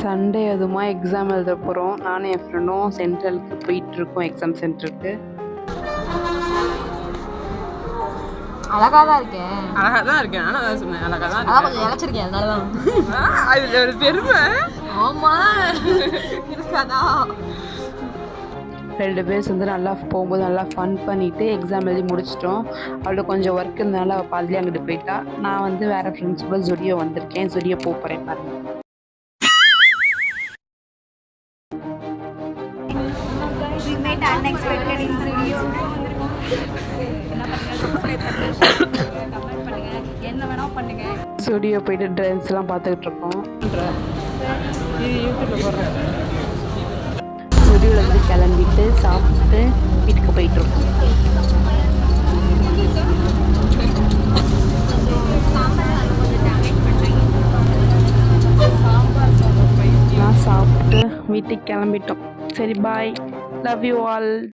Sunday அதுமா exam எழுத போகிறோம். நானும் என் ஃப்ரெண்டும் சென்ட்ரலுக்கு போயிட்டுருக்கோம், எக்ஸாம் சென்டருக்கு. அழகாக தான் இருக்கேன். அழகாக தான் இருக்கேன். ஆனால் தான் சொன்னேன் அழகாக தான் அதான் கொஞ்சம் இழைச்சிருக்கேன், அதனால தான். அது ஒரு பெருமை. ஆமாம் இருக்காதா. 2 பேர் சேர்ந்து நல்லா போகும்போது நல்லா ஃபன் பண்ணிவிட்டு எக்ஸாம் எழுதி முடிச்சிட்டோம். அவள்கிட்ட கொஞ்சம் ஒர்க் இருந்தனால அவள் பாதிலே அங்கிட்டு போயிட்டா. நான் வந்து வேறு ஃப்ரெண்ட்ஸ் கூட ஜுடியோ வந்திருக்கேன். ஜுடியோ போகிறேன் பாருங்கள். ஸ்டுடியோ போயிட்டு ட்ரெஸ்லாம் பார்த்துக்கிட்டு இருக்கோம். ஸ்டுடியோலேருந்து கிளம்பிட்டு சாப்பிட்டு வீட்டுக்கு போயிட்டுருக்கோம். நான் சாப்பிட்டு வீட்டுக்கு கிளம்பிட்டோம். சரி, பாய். Love you all.